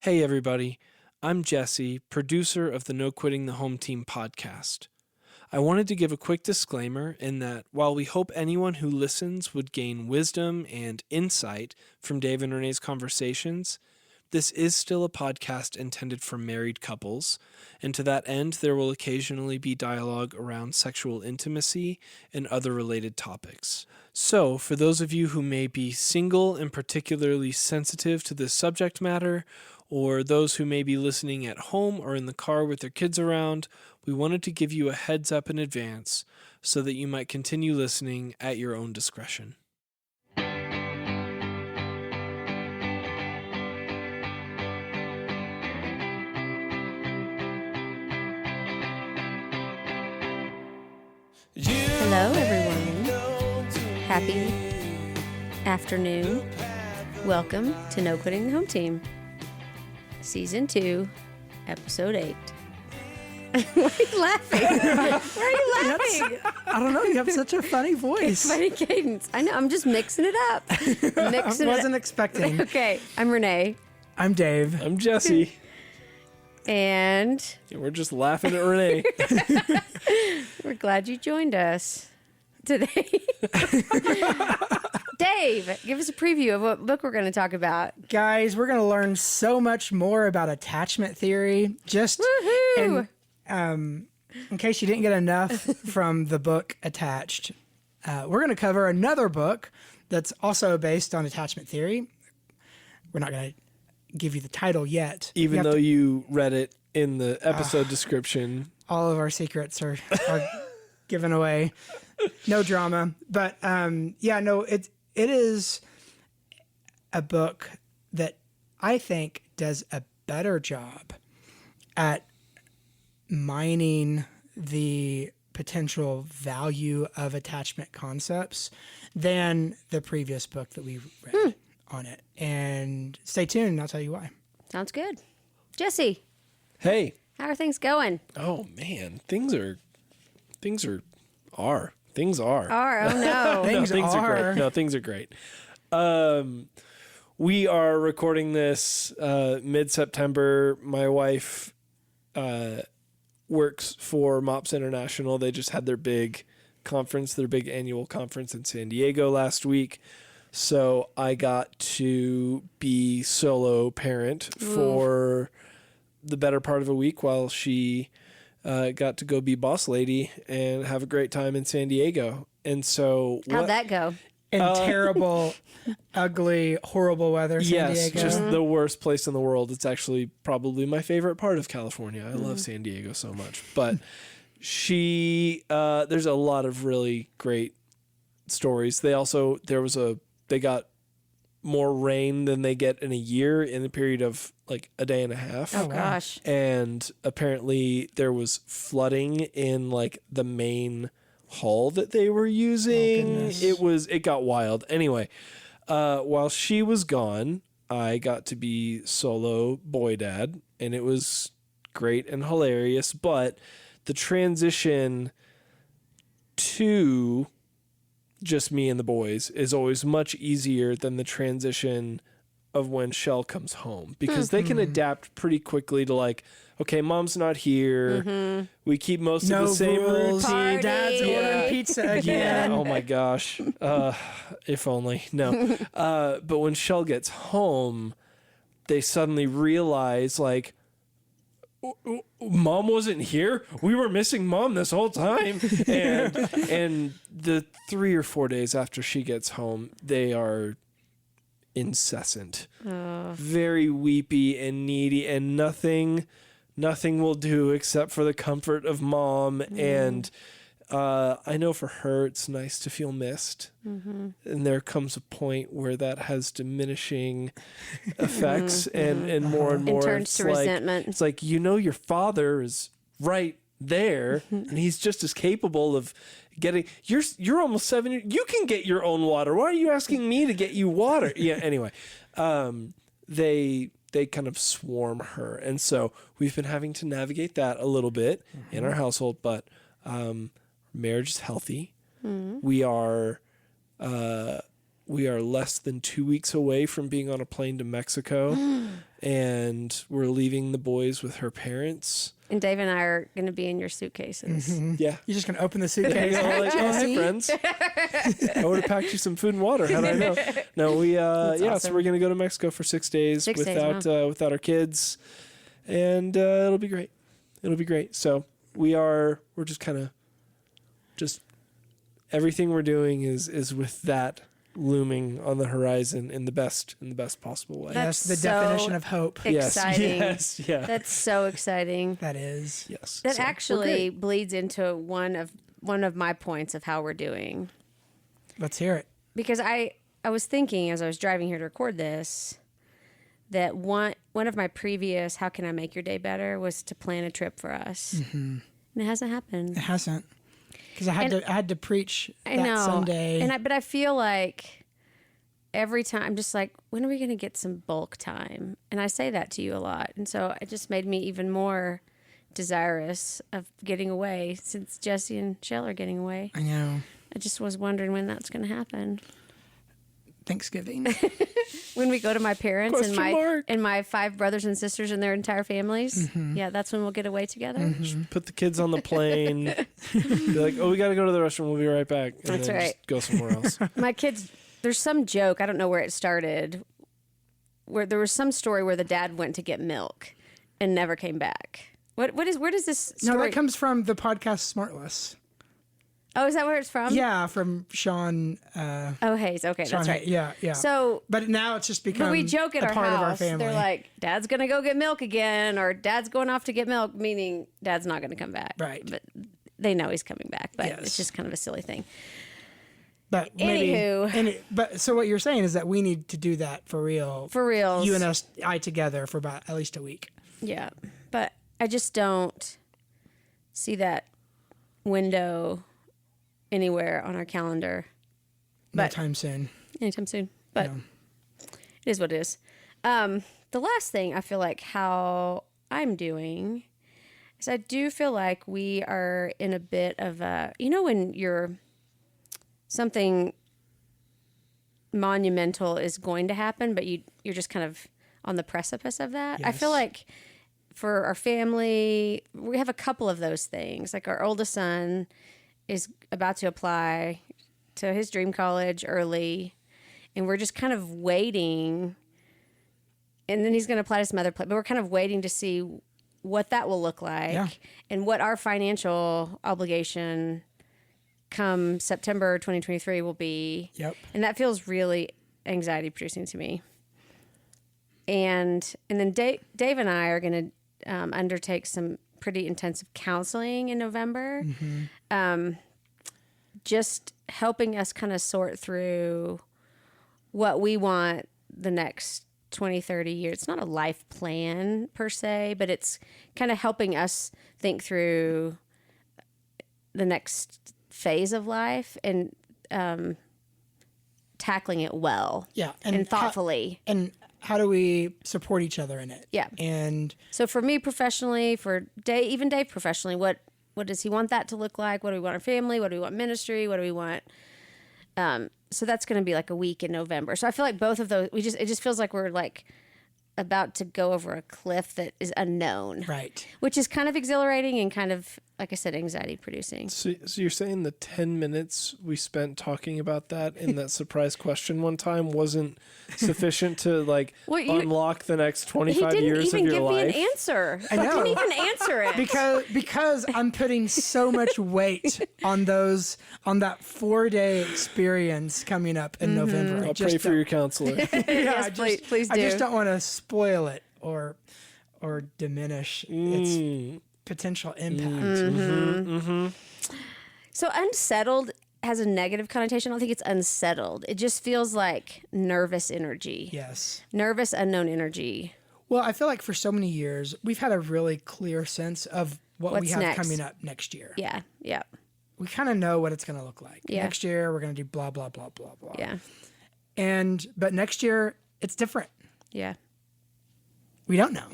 Hey everybody, I'm Jesse, producer of the No Quitting the Home Team podcast. I wanted to give a quick disclaimer in that while we hope anyone who listens would gain wisdom and insight from Dave and Renee's conversations, this is still a podcast intended for married couples, and to that end there will occasionally be dialogue around sexual intimacy and other related topics. So, for those of you who may be single and particularly sensitive to this subject matter, or those who may be listening at home or in the car with their kids around, we wanted to give you a heads up in advance so that you might continue listening at your own discretion. Hello, everyone. Happy afternoon. Welcome to No Quitting the Home Team, Season 2, Episode 8. Why are you laughing? Why are you laughing? I don't know. You have such a funny voice. Funny cadence. I know. I'm just mixing it up. I wasn't expecting. Okay. I'm Renee. I'm Dave. I'm Jesse. And We're just laughing at Renee. we're glad you joined us today. Dave, give us a preview of what book we're going to talk about. Guys, we're going to learn so much more about attachment theory. Just Woohoo! in case you didn't get enough from the book Attached, we're going to cover another book that's also based on attachment theory. We're not going to give you the title yet. Even though you read it in the episode description. All of our secrets are given away. No drama. But it is a book that I think does a better job at mining the potential value of attachment concepts than the previous book that we read on it. And stay tuned and I'll tell you why. Sounds good. Jesse, Hey. how are things going? Oh man, things are. Oh, no. Things Things are are. great. No, things are great. We are recording this mid-September. My wife works for MOPS International. They just had their big conference, their big annual conference in San Diego last week. So I got to be solo parent for the better part of a week while she got to go be boss lady and have a great time in San Diego. And so How'd that go? In terrible, ugly, horrible weather, San Diego. Just the worst place in the world. It's actually probably my favorite part of California. I love San Diego so much. But there's a lot of really great stories. They got more rain than they get in a year in a period of like a day and a half. Oh, gosh. And apparently there was flooding in like the main hall that they were using. It got wild. Anyway, while she was gone, I got to be solo boy dad, and it was great and hilarious, but the transition to just me and the boys is always much easier than the transition of when Shell comes home, because they can adapt pretty quickly to like, okay, mom's not here. We keep most of the same rules. routine. Dad's ordering pizza Yeah. again. Oh my gosh. If only. No. But when Shell gets home, they suddenly realize like, mom wasn't here. We were missing mom this whole time. And the 3 or 4 days after she gets home, they are incessant, very weepy and needy, and nothing will do except for the comfort of mom. And I know for her it's nice to feel missed, and there comes a point where that has diminishing effects and more It turns to resentment. it's like, your father is right there and he's just as capable of getting, you're almost 7 years, you can get your own water, why are you asking me to get you water? Anyway, they kind of swarm her, and so we've been having to navigate that a little bit in our household, but marriage is healthy. We are we are less than 2 weeks away from being on a plane to Mexico, and we're leaving the boys with her parents. And Dave and I are going to be in your suitcases. Yeah. You're just gonna open the suitcase. Like, oh, hey, friends. I would have packed you some food and water. How did I know? No, we, so awesome. we're going to go to Mexico for 6 days 6 days, without our kids. And it'll be great. It'll be great. So we're just kind of, everything we're doing is with that looming on the horizon in the best possible way. Yes, the That's definition so of hope. Exciting. Yes. Yeah. That's so exciting. That is. Yes. That So, we're actually great. bleeds into one of my points of how we're doing. Let's hear it. Because I was thinking as I was driving here to record this that one of my previous "How can I make your day better" was to plan a trip for us, and it hasn't happened. It hasn't. Because I had to preach I that know, Sunday. but I feel like every time I'm just like, when are we going to get some bulk time? And I say that to you a lot, and so it just made me even more desirous of getting away since Jesse and Shell are getting away. I know. I just was wondering when that's going to happen. Thanksgiving. When we go to my parents Question mark. and my 5 brothers and sisters and their entire families. Yeah, that's when we'll get away together. Just put the kids on the plane. Be like, oh, we got to go to the restroom. We'll be right back. And That's then right. Just go somewhere else. My kids, there's some joke, I don't know where it started, where there was some story where the dad went to get milk and never came back. Where does this story? No, that comes from the podcast Smartless. Oh, is that where it's from? Yeah, from Sean. Oh, Hayes. Okay, Sean that's right. Yeah. So, But now it's just become but we joke at a our part house. of our family. They're like, Dad's going to go get milk again, or Dad's going off to get milk, meaning Dad's not going to come back. Right. But they know he's coming back, but Yes. it's just kind of a silly thing. But maybe, Anywho. but so what you're saying is that we need to do that for real. For reals. You and I together for about at least a week. Yeah. But I just don't see that window anywhere on our calendar No But- time soon. anytime soon. But Yeah. it is what it is. The last thing I feel like how I'm doing is I do feel like we are in a bit of a, when something monumental is going to happen, but you're just kind of on the precipice of that. I feel Yes. like for our family, we have a couple of those things. Like our oldest son is about to apply to his dream college early, and we're just kind of waiting. And then he's going to apply to some other place, but we're kind of waiting to see what that will look like Yeah. and what our financial obligation come September 2023 will be. Yep. And that feels really anxiety producing to me. And then Dave and I are going to undertake some pretty intensive counseling in November. Just helping us kind of sort through what we want the next 20, 30 years. It's not a life plan per se, but it's kind of helping us think through the next phase of life and tackling it well Yeah. and thoughtfully. And how do we support each other in it? Yeah. And So for me professionally, for Dave, even Dave professionally, what does he want that to look like? What do we want our family? What do we want ministry? What do we want? So that's going to be like a week in November. So I feel like both of those, it just feels like we're like about to go over a cliff that is unknown, right. which is kind of exhilarating and kind of, like I said, anxiety producing. So you're saying the 10 minutes we spent talking about that in that surprise question one time wasn't sufficient to Well, you- unlock the next He 25 didn't years even of your give life? me an answer. I know. He didn't even answer it. Because I'm putting so much weight on that 4-day experience coming up in November. I'll pray for your counselor. Yes, please do. I just don't want to spoil it or diminish its potential impact. So unsettled has a negative connotation. I don't think it's unsettled. It just feels like nervous energy. Yes. Nervous, unknown energy. Well, I feel like for so many years we've had a really clear sense of what we What's have next? coming up next year. Yeah, yeah, We kind of know what it's going to look like. Yeah. Next year we're going to do blah blah blah blah blah. yeah, But next year it's different. yeah. We don't know.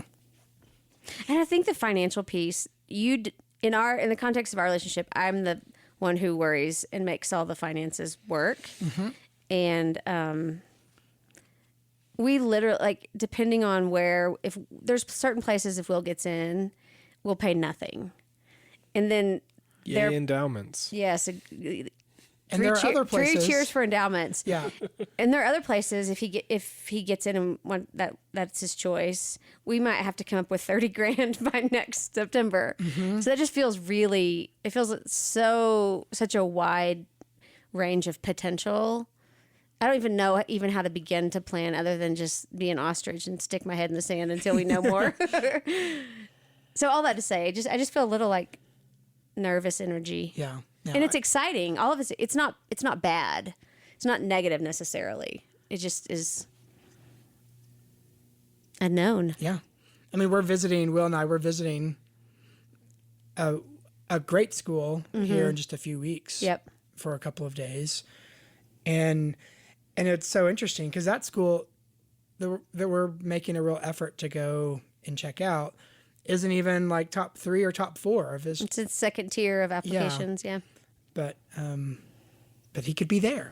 And I think the financial piece, in the context of our relationship, I'm the one who worries and makes all the finances work. And we literally, like, depending on where, if there's certain places, if Will gets in, we'll pay nothing. And then Yay, endowments. yes, And there are other places. 3 cheers for endowments. Yeah. And there are other places, if he gets in and that's his choice, we might have to come up with 30 grand by next September. Mm-hmm. So that just feels it feels such a wide range of potential. I don't even know how to begin to plan other than just be an ostrich and stick my head in the sand until we know more. So all that to say, I just feel a little like nervous energy. Yeah. No, And it's exciting. All of this, it's not bad. It's not negative necessarily. It just is unknown. yeah. I mean, Will and I, we're visiting a great school here in just a few weeks. Yep. For a couple of days. And it's so interesting because that school that we're making a real effort to go and check out isn't even like top 3 or top 4 of his. It's a second tier of applications. Yeah. But he could be there.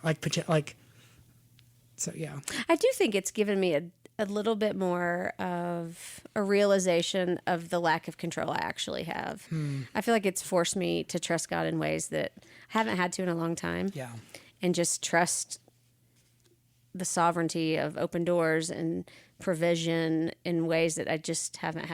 So yeah. I do think it's given me a little bit more of a realization of the lack of control I actually have. I feel like it's forced me to trust God in ways that I haven't had to in a long time. Yeah. And just trust the sovereignty of open doors and provision in ways that I just haven't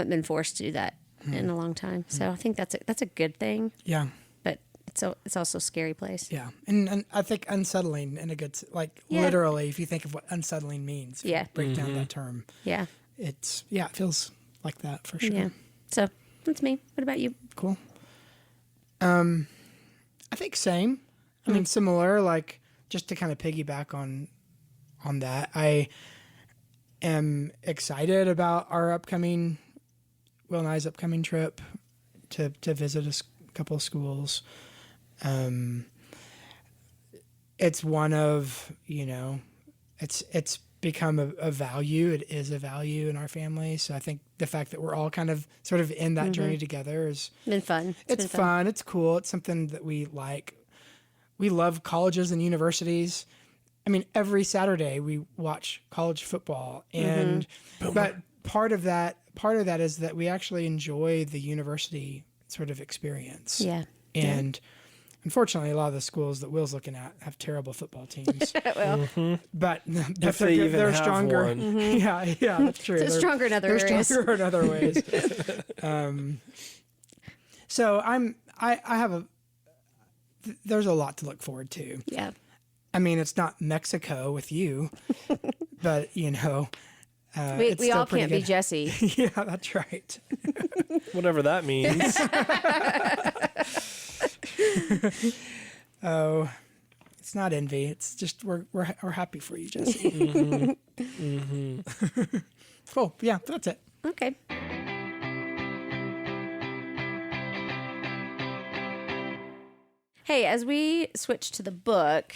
been forced to do that in a long time. So I think that's a good thing, Yeah. but it's also a scary place. Yeah. And I think unsettling in a good, literally, if you think of what unsettling means, if you Yeah. break down that term, Yeah. it feels like that for sure. Yeah. So that's me. What about you? Cool. I think same. I mean, similar, like just to kind of piggyback on that, I am excited about Will and I's upcoming trip to visit a couple of schools. It's one of, it's become a value. It is a value in our family. So I think the fact that we're all kind of sort of in that journey together is Been fun. it's been fun. It's cool. It's something that we like. We love colleges and universities. I mean, every Saturday we watch college football, and but part of that is that we actually enjoy the university sort of experience. Yeah. And unfortunately, a lot of the schools that Will's looking at have terrible football teams. Well, But If they even they're have stronger. one. Yeah, that's true. so it's stronger in other They're areas. stronger in other ways. So I have there's a lot to look forward to. Yeah. I mean, it's not Mexico with you, but We it's all still pretty can't be good. Jesse. Yeah, that's right. Whatever that means. Oh, it's not envy. It's just we're happy for you, Jesse. Cool. Yeah, that's it. Okay. Hey, as we switch to the book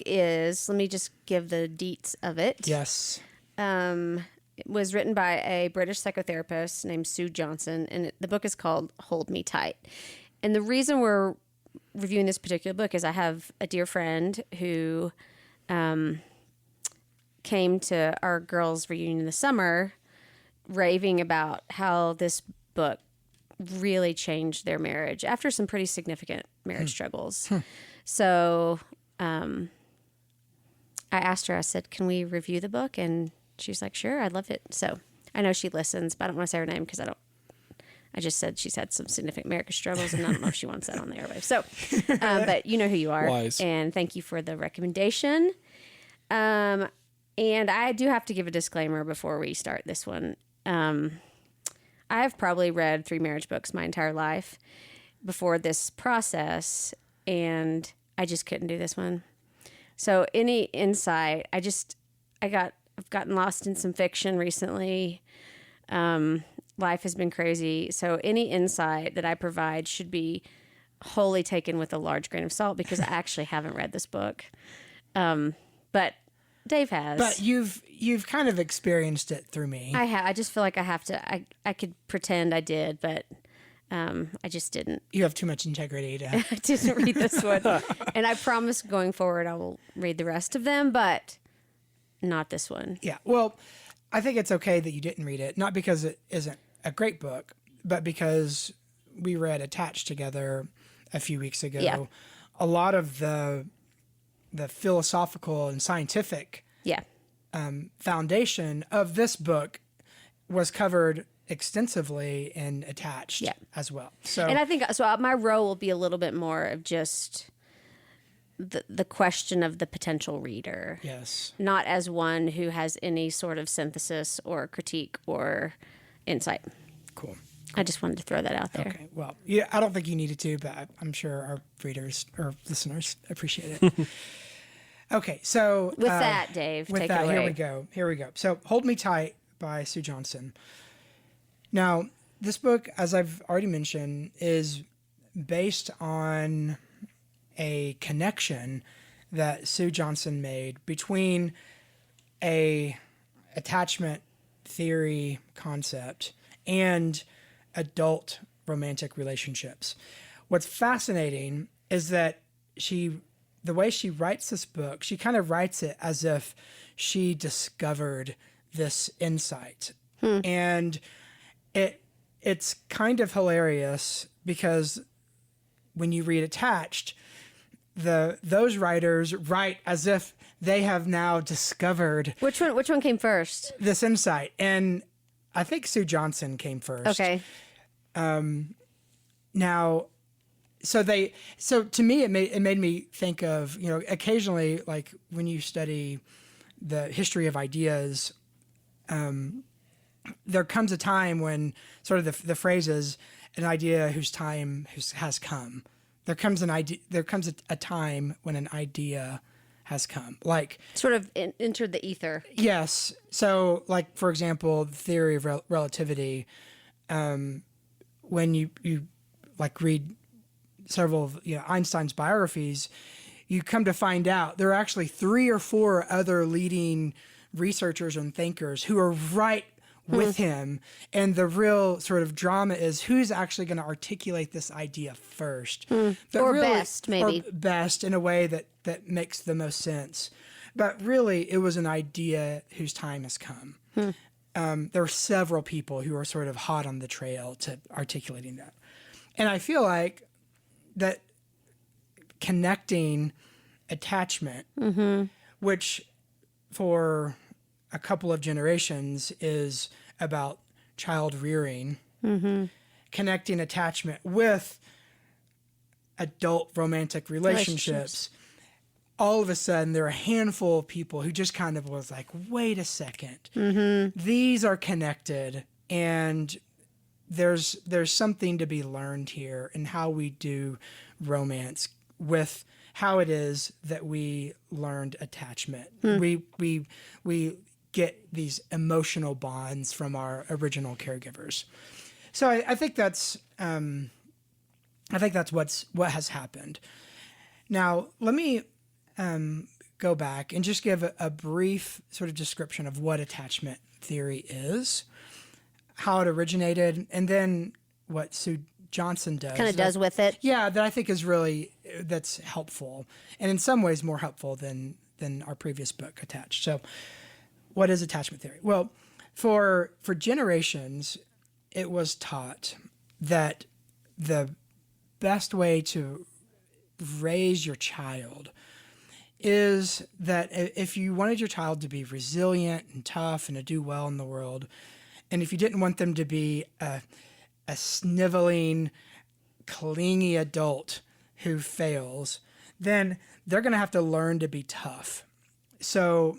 is, let me just give the deets of it. Yes. It was written by a British psychotherapist named Sue Johnson, and the book is called Hold Me Tight. And the reason we're reviewing this particular book is I have a dear friend who came to our girls' reunion in the summer raving about how this book really changed their marriage after some pretty significant marriage struggles. So I asked her, I said, can we review the book? And she's like, sure, I'd love it. So I know she listens, but I don't want to say her name because I just said she's had some significant marriage struggles, and I don't know if she wants that on the airwaves. So, but you know who you are. Wise. And thank you for the recommendation. And I do have to give a disclaimer before we start this one. I've probably read 3 marriage books my entire life before this process, and I just couldn't do this one. So any insight, I've gotten lost in some fiction recently. Life has been crazy. So any insight that I provide should be wholly taken with a large grain of salt because I actually haven't read this book. But Dave has. But you've kind of experienced it through me. I just feel like I have to. I could pretend I did, but I just didn't. You have too much integrity to. I didn't read this one. And I promise going forward I will read the rest of them, but not this one. Yeah. Well, I think it's okay that you didn't read it, not because it isn't a great book, but because we read Attached together a few weeks ago. Yeah. A lot of the philosophical and scientific Yeah. foundation of this book was covered extensively in Attached as well. So, And I think so. My role will be a little bit more of just the question of the potential reader, yes. not as one who has any sort of synthesis or critique or insight. Cool. I just wanted to throw that out there. Okay. Well, yeah, I don't think you needed to, but I'm sure our readers or listeners appreciate it. Okay. So With that, Dave, with take that, it away. Here we go. So Hold Me Tight by Sue Johnson. Now, this book, as I've already mentioned, is based on a connection that Sue Johnson made between a attachment theory concept and adult romantic relationships. What's fascinating is that the way she writes this book, she kind of writes it as if she discovered this insight. And it's kind of hilarious because when you read Attached, those writers write as if they have now discovered Which one came first? this insight. And I think Sue Johnson came first. Okay. Now, so to me, it made me think of, occasionally, like when you study the history of ideas, there comes a time when sort of the phrase is an idea whose time has come. There comes a time when an idea has come. Like Sort of entered the ether. yes. So like, for example, the theory of relativity, when you like read several of Einstein's biographies, you come to find out there are actually 3 or 4 other leading researchers and thinkers who are right with him, and the real sort of drama is who's actually going to articulate this idea first, Or best, maybe. or best in a way that makes the most sense. But really, it was an idea whose time has come. There were several people who were sort of hot on the trail to articulating that, and I feel like that connecting attachment, which for a couple of generations is about child rearing, connecting attachment with adult romantic relationships. All of a sudden, there are a handful of people who just kind of was like, wait a second, these are connected, and there's something to be learned here in how we do romance with how it is that we learned attachment. We get these emotional bonds from our original caregivers. So I think that's what has happened. Now let me go back and just give a brief sort of description of what attachment theory is, how it originated, and then what Sue Johnson does. Kind of does with it. Yeah, that I think is that's helpful, and in some ways more helpful than our previous book, Attached. So what is attachment theory? Well, for generations, it was taught that the best way to raise your child is that if you wanted your child to be resilient and tough and to do well in the world, and if you didn't want them to be a sniveling, clingy adult who fails, then they're going to have to learn to be tough. So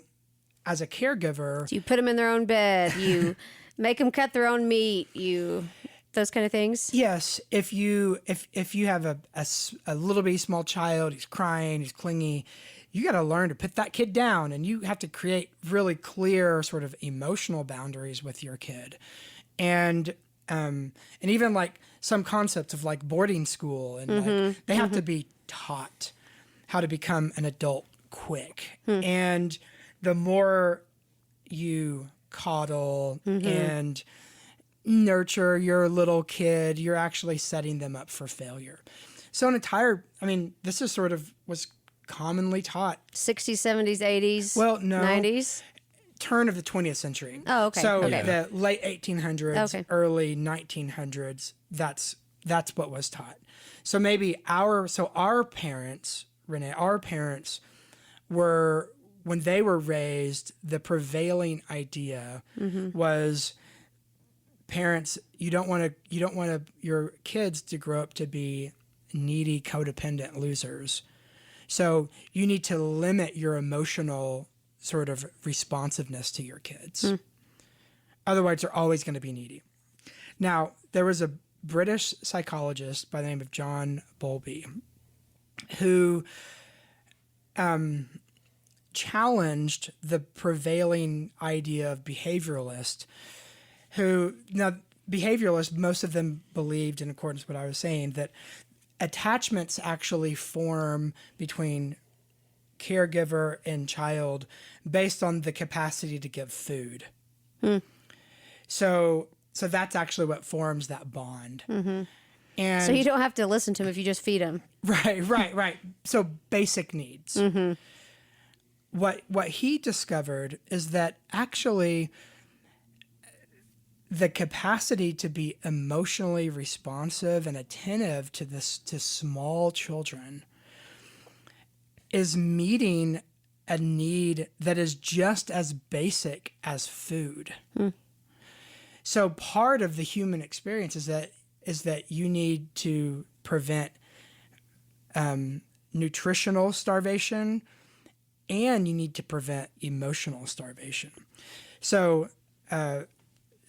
as a caregiver, So you put them in their own bed. You make them cut their own meat. Those kind of things. yes, if you have a little bitty small child, he's crying, he's clingy, you got to learn to put that kid down, and you have to create really clear sort of emotional boundaries with your kid. And even like some concepts of like boarding school, and like they have to be taught how to become an adult quick. And the more you coddle and nurture your little kid, you're actually setting them up for failure. So this is sort of was commonly taught. 60s, 70s, 80s, Well, no. 90s? Turn of the 20th century. Oh, okay. So Okay. the late 1800s, Okay. early 1900s, that's what was taught. So maybe our parents, Renee, were, when they were raised, the prevailing idea was, parents, you don't want your kids to grow up to be needy, codependent losers. So you need to limit your emotional sort of responsiveness to your kids. Otherwise, they're always going to be needy. Now, there was a British psychologist by the name of John Bowlby who challenged the prevailing idea of behavioralists behavioralists, most of them believed, in accordance with what I was saying, that attachments actually form between caregiver and child based on the capacity to give food. So that's actually what forms that bond. And So you don't have to listen to him if you just feed him. Right. So basic needs. What he discovered is that actually the capacity to be emotionally responsive and attentive to small children is meeting a need that is just as basic as food. So part of the human experience is that you need to prevent nutritional starvation, and you need to prevent emotional starvation. So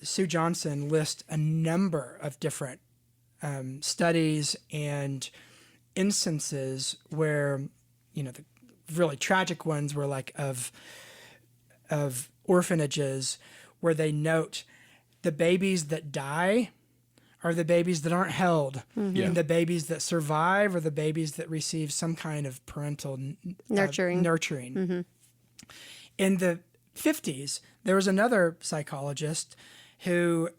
Sue Johnson lists a number of different studies and instances where, the really tragic ones were like of orphanages, where they note the babies that die are the babies that aren't held, and the babies that survive are the babies that receive some kind of parental nurturing. In the 50s, there was another psychologist who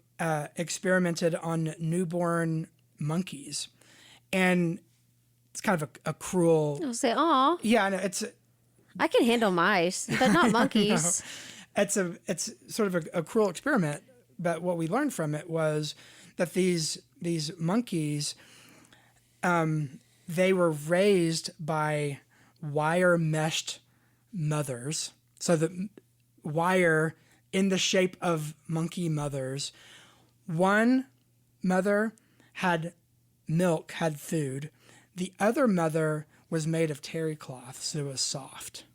experimented on newborn monkeys, and it's kind of a cruel. I'll say, "Aw, Yeah, no, it's I can handle mice, but not monkeys." it's sort of a cruel experiment. But what we learned from it was that these monkeys, they were raised by wire meshed mothers. So the wire in the shape of monkey mothers. One mother had milk, had food. The other mother was made of terry cloth, so it was soft.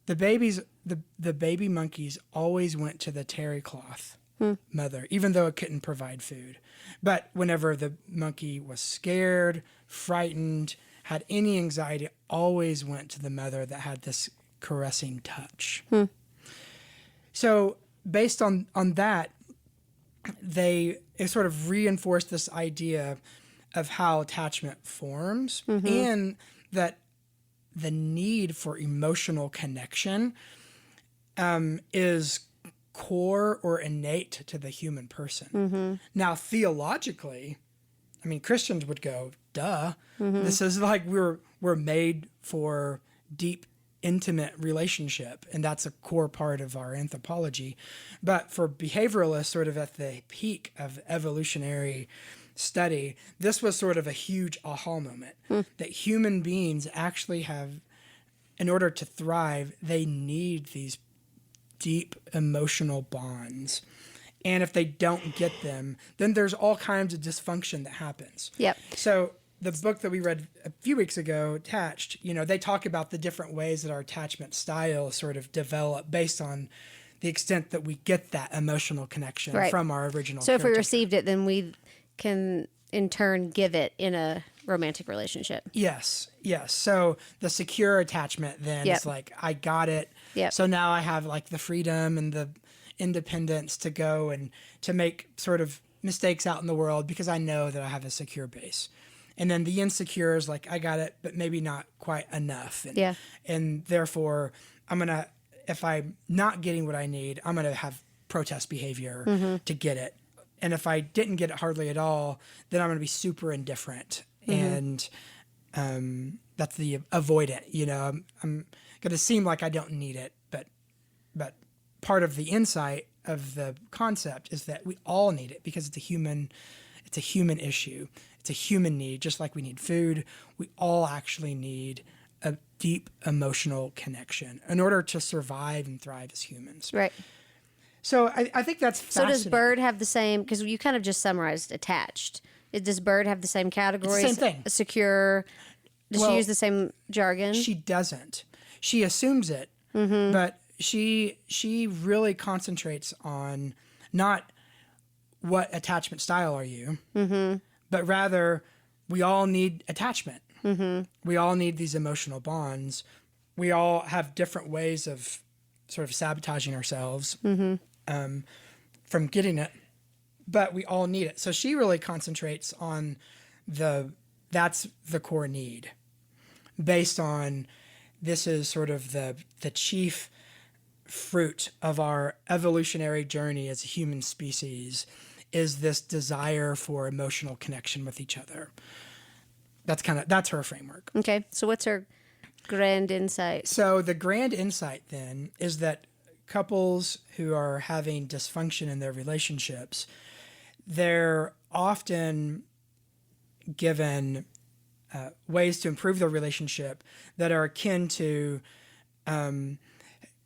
The baby monkeys always went to the terry cloth mother, even though it couldn't provide food. But whenever the monkey was scared, frightened, had any anxiety, always went to the mother that had this caressing touch. So based on that, it sort of reinforced this idea of how attachment forms, and that the need for emotional connection is core or innate to the human person. Now, theologically, Christians would go, duh. This is like we're made for deep, intimate relationship, and that's a core part of our anthropology. But for behavioralists, sort of at the peak of evolutionary study, this was sort of a huge aha moment that human beings actually have, in order to thrive, they need these deep emotional bonds. And if they don't get them, then there's all kinds of dysfunction that happens. Yep. So the book that we read a few weeks ago, Attached, they talk about the different ways that our attachment styles sort of develop based on the extent that we get that emotional connection from our original So if we caretaker. received it, then we can in turn give it in a romantic relationship. Yes. So the secure attachment then is like, I got it. Yep. So now I have like the freedom and the independence to go and to make sort of mistakes out in the world because I know that I have a secure base. And then the insecure is like, I got it, but maybe not quite enough. And therefore, if I'm not getting what I need, I'm going to have protest behavior to get it. And if I didn't get it hardly at all, then I'm going to be super indifferent. And that's the avoidant. I'm going to seem like I don't need it, but part of the insight of the concept is that we all need it because it's a human issue. It's a human need, just like we need food. We all actually need a deep emotional connection in order to survive and thrive as humans. Right. So I think that's fascinating. So does bird have the same, because you kind of just summarized attached. Does bird have the same categories? It's the same thing. Secure. Does she use the same jargon? She doesn't. She assumes it, but she really concentrates on not what attachment style are you, but rather we all need attachment. We all need these emotional bonds. We all have different ways of sort of sabotaging ourselves from getting it, but we all need it. So she really concentrates on that's the core need, based on this is sort of the chief fruit of our evolutionary journey as a human species, is this desire for emotional connection with each other. That's her framework. Okay, so what's her grand insight? So the grand insight then is that couples who are having dysfunction in their relationships, they're often given ways to improve their relationship that are akin to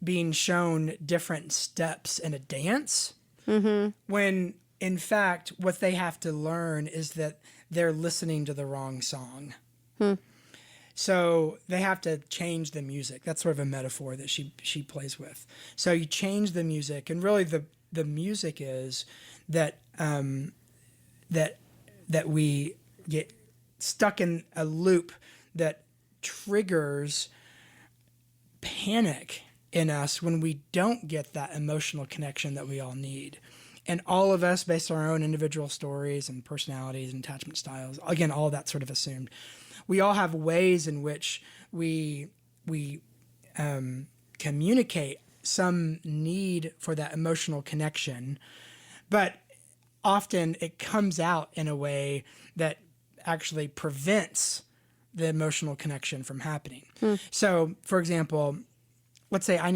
being shown different steps in a dance, when in fact what they have to learn is that they're listening to the wrong song. So they have to change the music. That's sort of a metaphor that she plays with. So you change the music, and really the music is that that we get stuck in a loop that triggers panic in us when we don't get that emotional connection that we all need. And all of us, based on our own individual stories and personalities and attachment styles, again, all that sort of assumed, we all have ways in which we communicate some need for that emotional connection, but often it comes out in a way that actually prevents the emotional connection from happening. So, for example, let's say I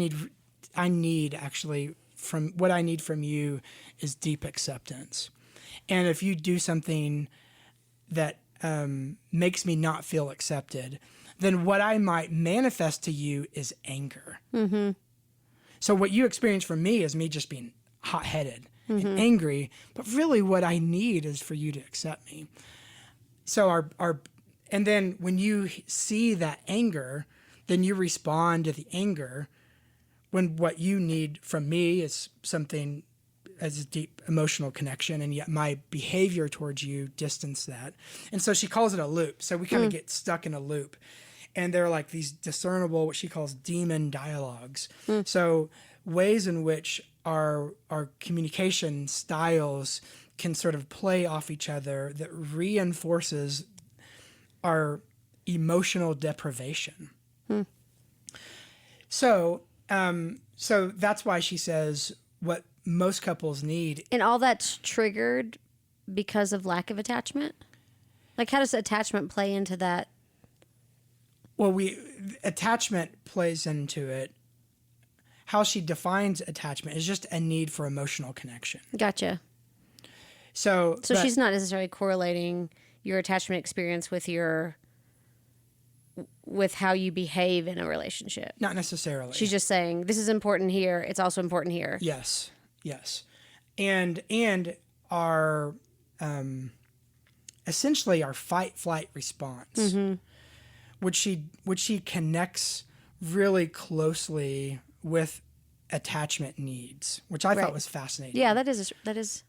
need actually, from what I need from you is deep acceptance. And if you do something that makes me not feel accepted, then what I might manifest to you is anger. So what you experience from me is me just being hot-headed and angry, but really what I need is for you to accept me. So and then when you see that anger, then you respond to the anger, when what you need from me is something as a deep emotional connection, and yet my behavior towards you distance that. And so she calls it a loop. So we kind of get stuck in a loop. And they're like these discernible, what she calls demon dialogues. So ways in which our communication styles can sort of play off each other that reinforces our emotional deprivation. So that's why she says what most couples need. And all that's triggered because of lack of attachment? Like, how does attachment play into that? Well, attachment plays into it. How she defines attachment is just a need for emotional connection. Gotcha. So she's not necessarily correlating your attachment experience with how you behave in a relationship. Not necessarily. She's just saying, this is important here. It's also important here. Yes. And our, essentially our fight-flight response, which she connects really closely with attachment needs, which I thought was fascinating. Yeah, that is.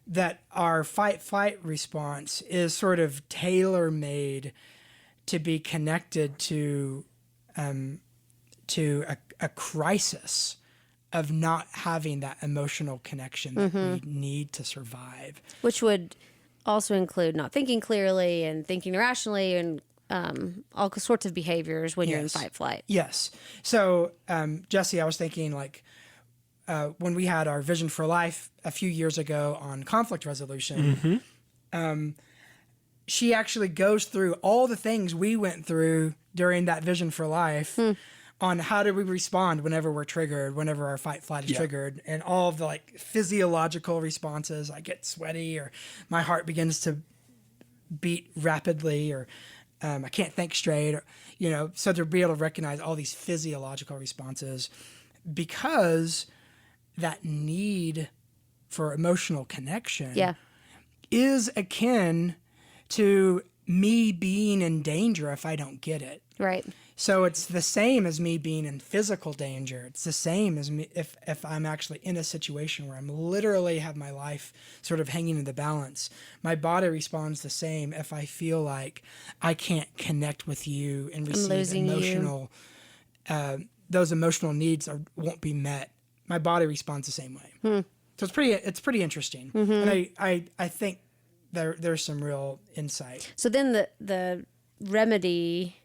That our fight-flight response is sort of tailor-made to be connected to a crisis of not having that emotional connection that we need to survive. Which would also include not thinking clearly and thinking irrationally and all sorts of behaviors when you're in fight-flight. Yes. So, Jesse, I was thinking, like, when we had our Vision for Life a few years ago on conflict resolution, she actually goes through all the things we went through during that Vision for Life on how do we respond whenever we're triggered, whenever our fight flight is triggered, and all of the like physiological responses. I get sweaty, or my heart begins to beat rapidly, or I can't think straight, or, so to be able to recognize all these physiological responses, because that need for emotional connection is akin to me being in danger if I don't get it. Right. So it's the same as me being in physical danger. It's the same as me if I'm actually in a situation where I'm literally have my life sort of hanging in the balance. My body responds the same if I feel like I can't connect with you and receive emotional, those emotional needs won't be met. My body responds the same way. So it's pretty interesting. And I think there's some real insight. So then the remedy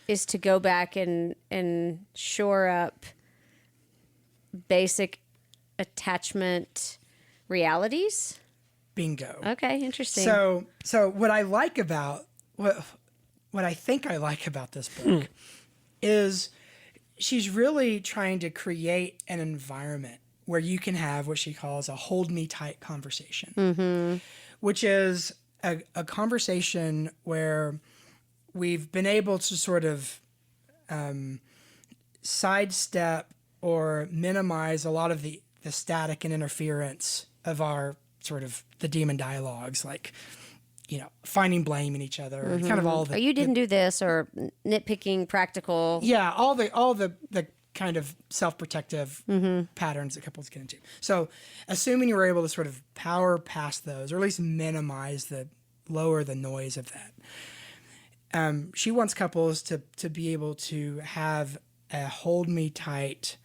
is to go back and shore up basic attachment realities. Bingo. Okay, interesting. So what I like about what I think I like about this book is she's really trying to create an environment where you can have what she calls a hold me tight conversation, which is a conversation where we've been able to sort of sidestep or minimize a lot of the static and interference of our sort of the demon dialogues, like, finding blame in each other, kind of all the... Or you didn't do this, or nitpicking practical... Yeah, all the kind of self-protective patterns that couples get into. So assuming you were able to sort of power past those, or at least lower the noise of that, she wants couples to be able to have a hold me tight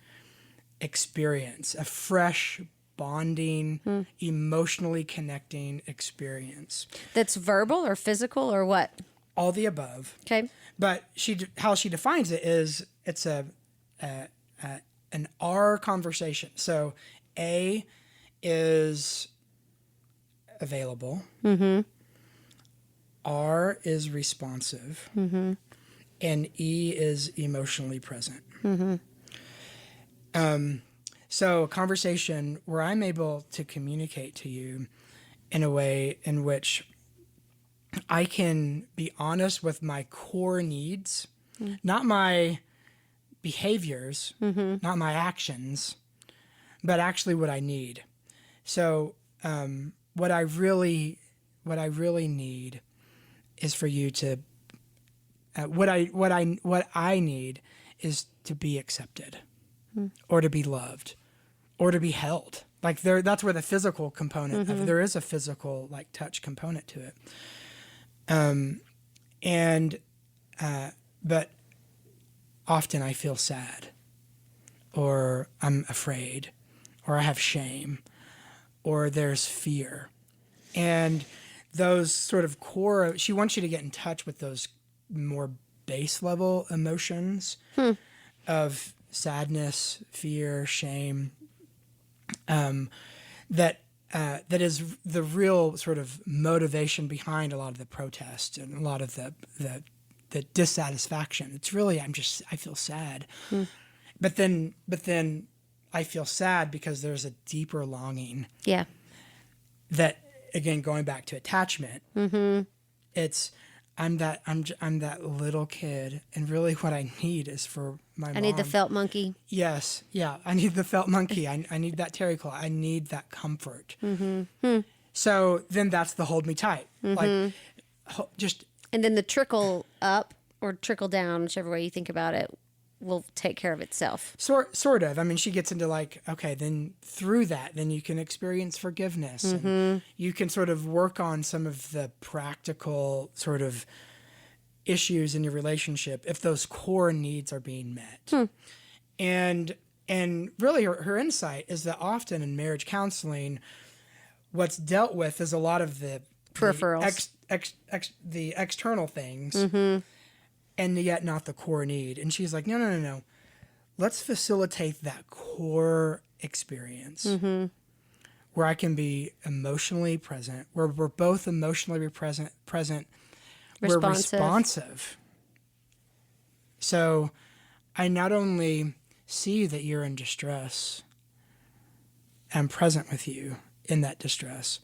experience, a fresh, bonding, emotionally connecting experience. That's verbal or physical or what? All the above. Okay. But how she defines it is it's an R conversation. So A is available. R is responsive, and E is emotionally present. So a conversation where I'm able to communicate to you in a way in which I can be honest with my core needs, not my behaviors, not my actions, but actually what I need. So what I really need is for you to what I need is to be accepted, or to be loved, or to be held. Like that's where the physical component of there is a physical like touch component to it. But often I feel sad, or I'm afraid, or I have shame, or there's fear, and those sort of core, she wants you to get in touch with those more base level emotions of sadness, fear, shame, that is the real sort of motivation behind a lot of the protest and a lot of the dissatisfaction. It's really, I feel sad. But then I feel sad because there's a deeper longing. Yeah. That, again, going back to attachment, it's I'm that little kid, and really what I need is for my mom. I need the felt monkey. Yes, yeah, I need the felt monkey. I need that terry claw. I need that comfort. So then that's the hold me tight, like just. And then the trickle up or trickle down, whichever way you think about it, will take care of itself. Sort of. I mean, she gets into like, okay, then through that, then you can experience forgiveness. And you can sort of work on some of the practical sort of issues in your relationship if those core needs are being met. And really her insight is that often in marriage counseling, what's dealt with is a lot of the peripherals, the external things. And yet not the core need. And she's like, no. Let's facilitate that core experience where I can be emotionally present, where we're both emotionally present, we're responsive. So I not only see that you're in distress, I'm present with you in that distress,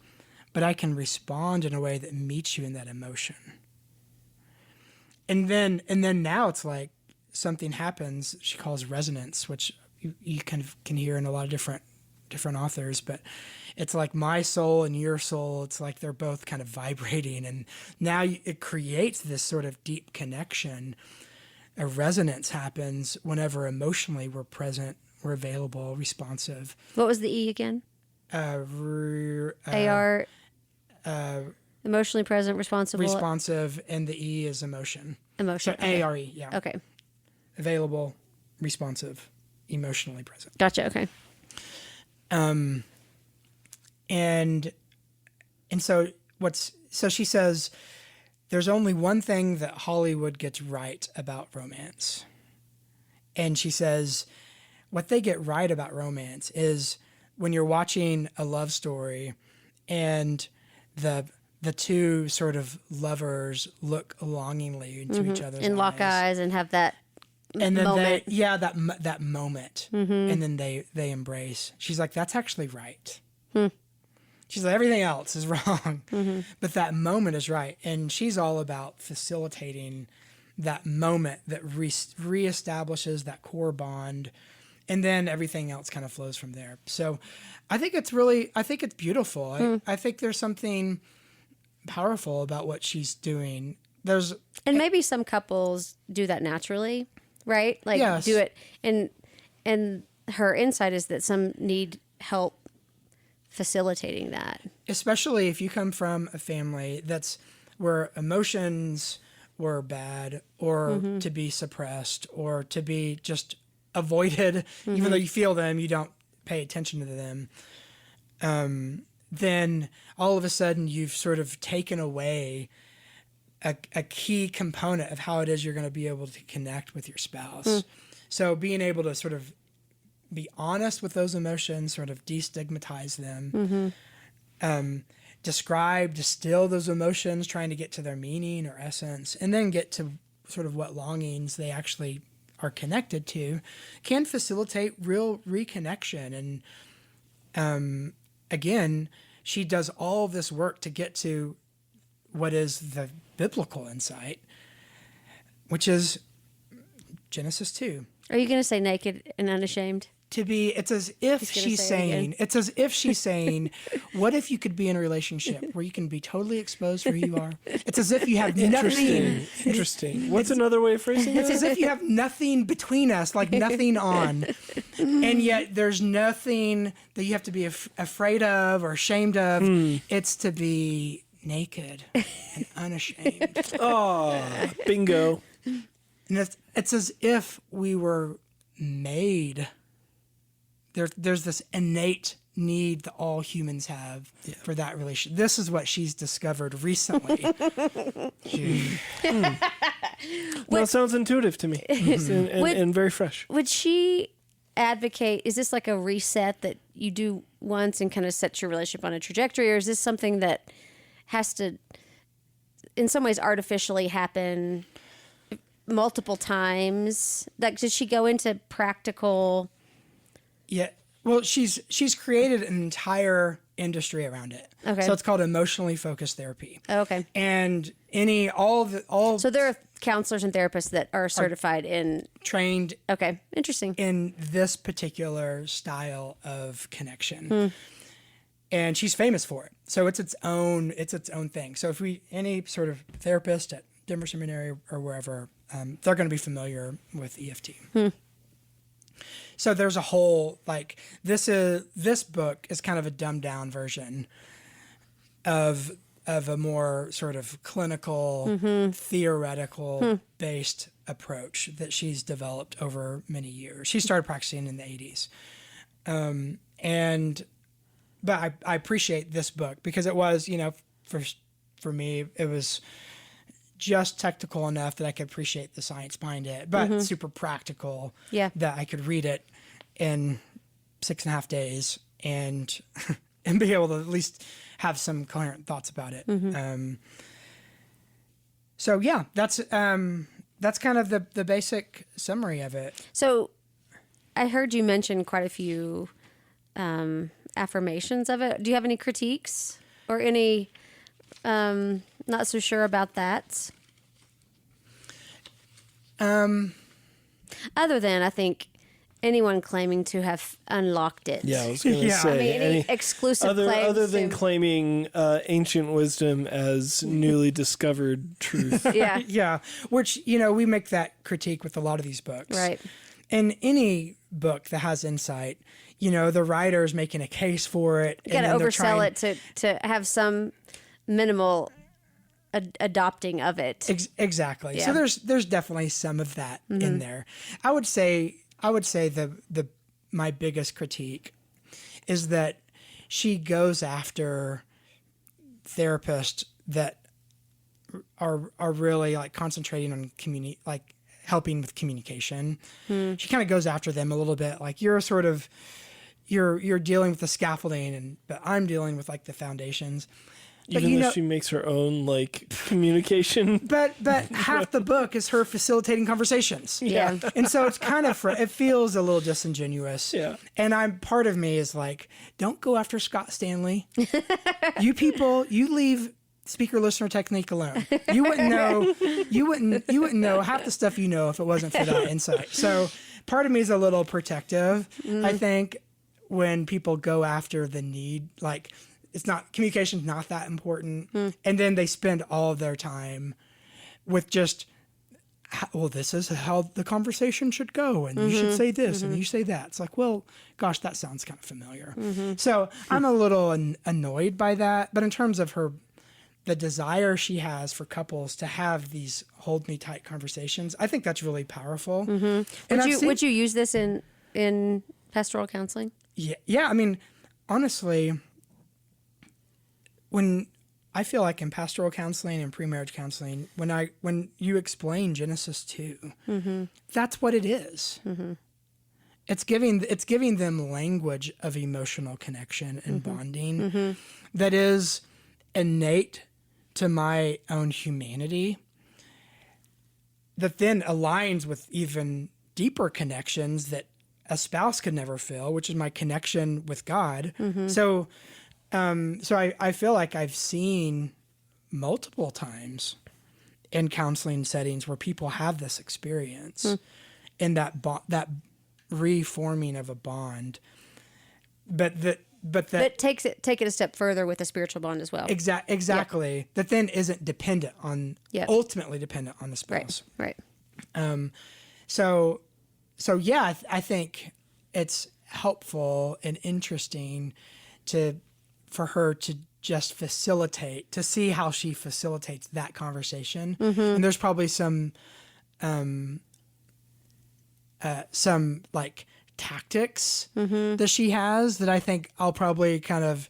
but I can respond in a way that meets you in that emotion. And then now it's like something happens, she calls resonance, which you kind of can hear in a lot of different authors, but it's like my soul and your soul, it's like they're both kind of vibrating, and now it creates this sort of deep connection. A resonance happens whenever emotionally we're present, we're available, responsive. What was the E again? AR. Emotionally present, responsible. Responsive, and the E is emotion. Emotion. So ARE, yeah. Okay. Available, responsive, emotionally present. Gotcha. Okay. And so she says there's only one thing that Hollywood gets right about romance. And she says what they get right about romance is when you're watching a love story and the two sort of lovers look longingly into each other's and lock eyes and have that and then moment. that moment, and then they embrace. She's like, that's actually right. She's like, everything else is wrong, but that moment is right. And she's all about facilitating that moment that reestablishes that core bond, and then everything else kind of flows from there. So I think it's beautiful. I think there's something powerful about what she's doing. And maybe some couples do that naturally, right? Like Yes. do it. And her insight is that some need help facilitating that. Especially if you come from a family that's where emotions were bad or to be suppressed or to be just avoided, even though you feel them, you don't pay attention to them. Then all of a sudden you've sort of taken away a key component of how it is you're going to be able to connect with your spouse. So being able to sort of be honest with those emotions, sort of destigmatize them, distill those emotions, trying to get to their meaning or essence, and then get to sort of what longings they actually are connected to, can facilitate real reconnection. And again, she does all this work to get to what is the biblical insight, which is Genesis 2. Are you going to say naked and unashamed? It's as if she's saying, what if you could be in a relationship where you can be totally exposed for who you are? It's as if you have nothing. Interesting. What's another way of phrasing It's that? as if you have nothing between us, like nothing on. And yet there's nothing that you have to be afraid of or ashamed of. It's to be naked and unashamed. Oh, bingo. And it's as if we were made. There's this innate need that all humans have for that relation. This is what she's discovered recently. Well, it sounds intuitive to me and very fresh. Would she advocate, is this like a reset that you do once and kind of sets your relationship on a trajectory, or is this something that has to, in some ways, artificially happen multiple times? Like, did she go into practical? Yeah. Well, she's created an entire industry around it. Okay. So it's called emotionally focused therapy. Oh, okay. And So there are counselors and therapists that are certified in. trained Okay. Interesting. in this particular style of connection. And she's famous for it. So it's its own thing. So if any sort of therapist at Denver Seminary or wherever, they're going to be familiar with EFT. So there's a whole, like, this book is kind of a dumbed down version of a more sort of clinical, theoretical based approach that she's developed over many years. She started practicing in the 80s. But I appreciate this book because it was, for me, it was just technical enough that I could appreciate the science behind it, but super practical Yeah. that I could read it in 6.5 days and and be able to at least have some coherent thoughts about it. So yeah, that's kind of the basic summary of it. So I heard you mention quite a few affirmations of it. Do you have any critiques or any not so sure about that? Other than, I think, anyone claiming to have unlocked it. Yeah, I was going to Yeah. say. I mean, any exclusive claims other than to- claiming ancient wisdom as newly discovered truth. Yeah, Yeah, which, we make that critique with a lot of these books. right. In any book that has insight, the writer's making a case for it. You got to oversell it to have some minimal adopting of it. Exactly. Yeah. So there's definitely some of that in there. I would say the my biggest critique is that she goes after therapists that are really like concentrating on helping with communication. She kind of goes after them a little bit, like you're dealing with the scaffolding but I'm dealing with like the foundations. But Even though she makes her own communication. But half the book is her facilitating conversations. Yeah. And so it's kind of it feels a little disingenuous. Yeah. And part of me is like, don't go after Scott Stanley. You people, you leave speaker listener technique alone. You wouldn't know half the stuff you know if it wasn't for that insight. So part of me is a little protective. I think when people go after the need, communication's not that important. And then they spend all of their time with just, well, this is how the conversation should go. And you should say this and you say that. It's like, well, gosh, that sounds kind of familiar. So I'm a little annoyed by that. But in terms of the desire she has for couples to have these hold me tight conversations, I think that's really powerful. And Would you use this in pastoral counseling? Yeah. I mean, honestly, when I feel like in pastoral counseling and pre-marriage counseling, when you explain Genesis 2, that's what it is. It's giving them language of emotional connection and bonding that is innate to my own humanity, that then aligns with even deeper connections that a spouse could never feel, which is my connection with God. So I feel like I've seen multiple times in counseling settings where people have this experience and that reforming of a bond, but take it a step further with a spiritual bond as well. Exactly. Yep. That then isn't dependent on ultimately dependent on the spouse. Right. So yeah, I think it's helpful and interesting for her to just facilitate, to see how she facilitates that conversation. And there's probably some tactics that she has that I think I'll probably kind of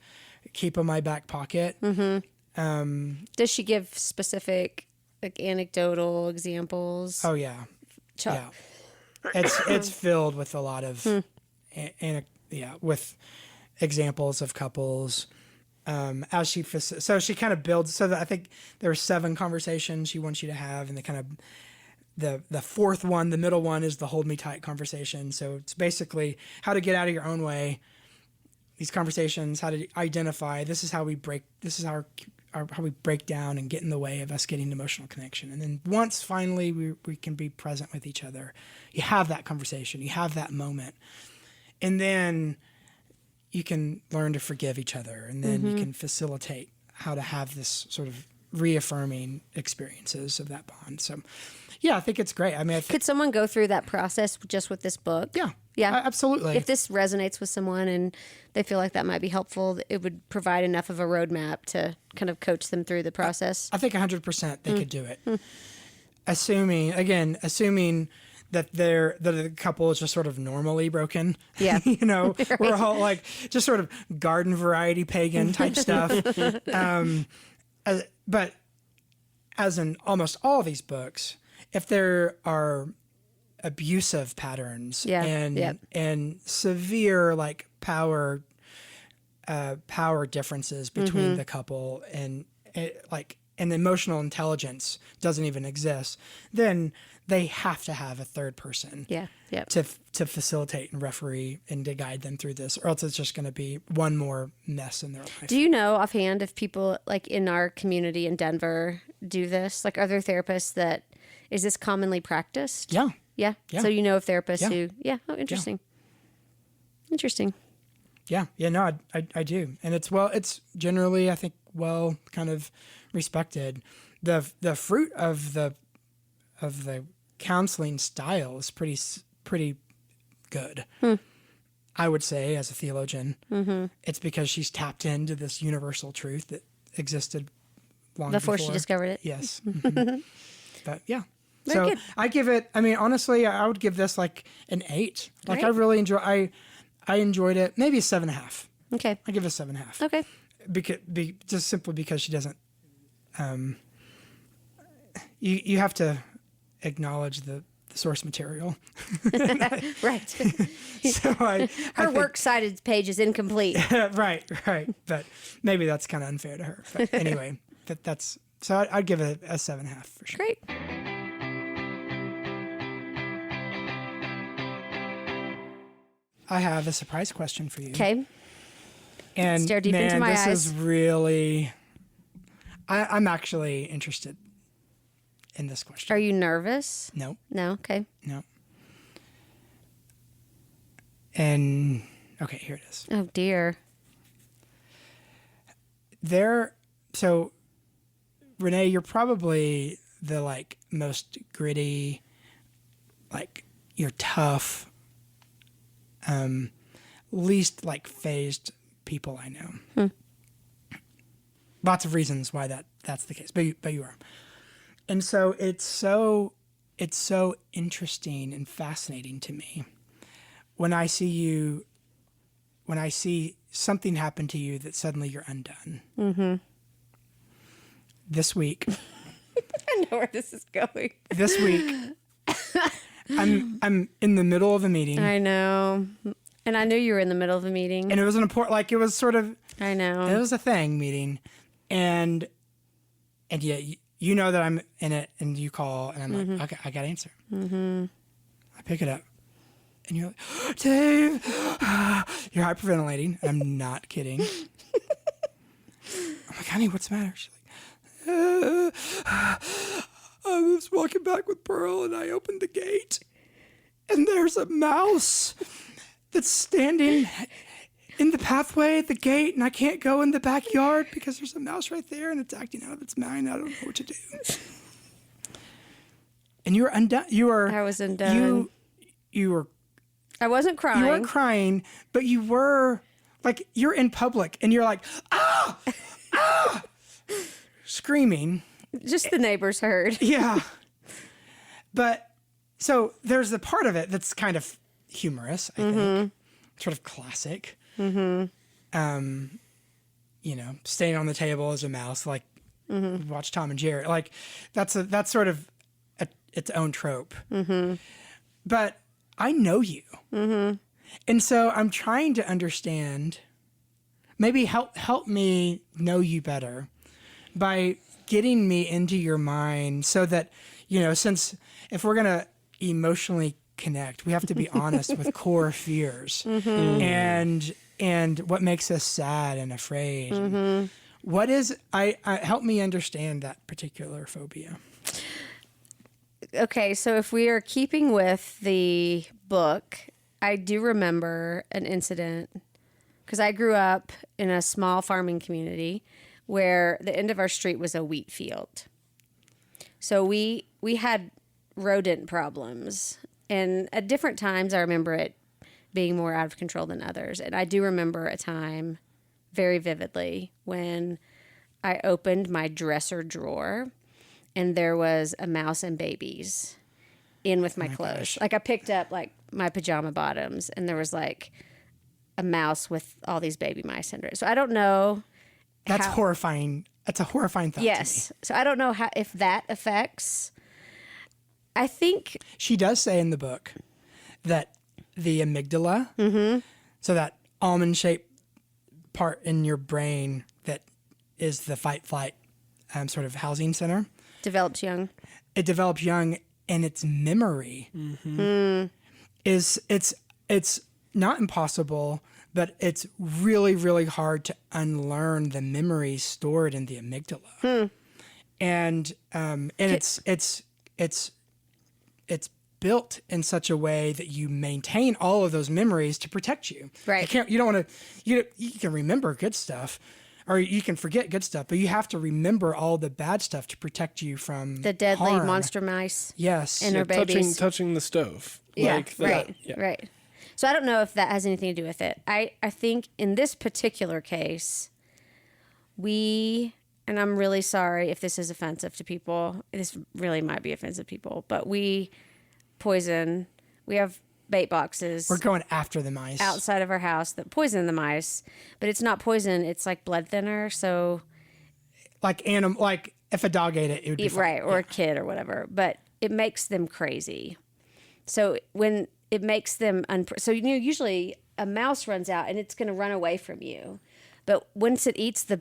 keep in my back pocket. Does she give specific anecdotal examples? Oh yeah. Yeah. It's filled with a lot of with examples of couples as so she kind of builds, so that I think there are 7 conversations she wants you to have, and the fourth one, the middle one, is the hold me tight conversation. So it's basically how to get out of your own way, these conversations, how to identify how we break down and get in the way of us getting emotional connection. And then once finally we can be present with each other, you have that conversation, you have that moment, and then you can learn to forgive each other, and then you can facilitate how to have this sort of reaffirming experiences of that bond. So yeah, I think it's great. I mean, could someone go through that process just with this book? Yeah, absolutely. If this resonates with someone and they feel like that might be helpful, it would provide enough of a roadmap to kind of coach them through the process. I think 100% they could do it. Assuming that the couple is just sort of normally broken. Yeah. Right. We're all like just sort of garden variety pagan type stuff. But as in almost all these books, if there are abusive patterns Yeah, and yep. and severe like power differences between the couple, and and emotional intelligence doesn't even exist, then they have to have a third person Yeah. Yep. to facilitate and referee and to guide them through this, or else it's just going to be one more mess in their life. Do you know offhand if people like in our community in Denver do this? Like, are there therapists that is this commonly practiced? Yeah. Yeah. Yeah. So you know of therapists Yeah. who, yeah. Oh, interesting. Interesting. Yeah. No, I do. And it's generally, I think, well, kind of respected. The fruit of the counseling style is pretty good. I would say, as a theologian, it's because she's tapped into this universal truth that existed long Before she discovered it. Yes. Mhm. But yeah. Very So good. I give it, I mean, honestly, I would give this like an 8. Like Great. I really I enjoyed it. Maybe a 7.5. Okay. I give it a 7.5. Okay. Just simply because she doesn't, you have to acknowledge the source material. Right. So I Her think- works cited page is incomplete. right. But maybe that's kind of unfair to her. But anyway, that's, so I'd give it a 7.5 for sure. Great. I have a surprise question for you. Okay. And Stare deep man, into my this eyes. is really, I'm actually interested in this question. Are you nervous? No. Okay. And okay, here it is. Oh dear. So Renee, you're probably the like most gritty, like you're tough, least like phased people I know. Lots of reasons why that's the case, but you are. And so it's so interesting and fascinating to me when I see something happen to you that suddenly you're undone. Mm-hmm. This week, I know where this is going. this week, I'm in the middle of a meeting, I know. And I knew you were in the middle of a meeting. and it was an important, like it was sort of, I know. it was a thing meeting, and yeah, you know that I'm in it, and you call, and I'm like, okay, I got to answer. Mm-hmm. I pick it up, and you're like, Dave, you're hyperventilating, and I'm not kidding. I'm like, honey, what's the matter? She's like, I was walking back with Pearl, and I opened the gate, and there's a mouse that's standing in the pathway at the gate, and I can't go in the backyard because there's a mouse right there, and it's acting out of its mind. I don't know what to do. And you were undone. I was undone. You were I wasn't crying. you weren't crying, but you were like, you're in public, and you're like, screaming. Just the neighbors heard. Yeah. But so there's a part of it that's kind of humorous, I think, sort of classic. Staying on the table as a mouse, like watch Tom and Jerry. Like that's sort of its own trope. But I know you, and so I'm trying to understand. Maybe help me know you better by getting me into your mind, so that since if we're gonna emotionally connect, we have to be honest with core fears and what makes us sad and afraid. What is I help me understand that particular phobia. Okay, so if we are keeping with the book, I do remember an incident because I grew up in a small farming community where the end of our street was a wheat field. So we had rodent problems, and at different times I remember it being more out of control than others. And I do remember a time very vividly when I opened my dresser drawer and there was a mouse and babies in with my clothes. gosh. Like I picked up like my pajama bottoms and there was like a mouse with all these baby mice under it. So I don't know. That's how- horrifying. That's a horrifying thought. Yes. So I don't know how if that affects I think She does say in the book that the amygdala, so that almond-shaped part in your brain that is the fight-flight sort of housing center, develops young. it develops young, and its memory is it's not impossible, but it's really, really hard to unlearn the memories stored in the amygdala. And it's built in such a way that you maintain all of those memories to protect you. Right. You don't want to. You can remember good stuff, or you can forget good stuff, but you have to remember all the bad stuff to protect you from The deadly harm. monster mice. Yes. And their babies. touching the stove. Yeah, Like that. right, Yeah. right. So I don't know if that has anything to do with it. I think in this particular case, and I'm really sorry if this is offensive to people. This really might be offensive to people, but we have bait boxes We're going after the mice. outside of our house that poison the mice, but it's not poison. It's like blood thinner. So Like if a dog ate it would be fine. right, or a kid or whatever, but it makes them crazy. So when it makes them usually a mouse runs out and it's going to run away from you, but once it eats the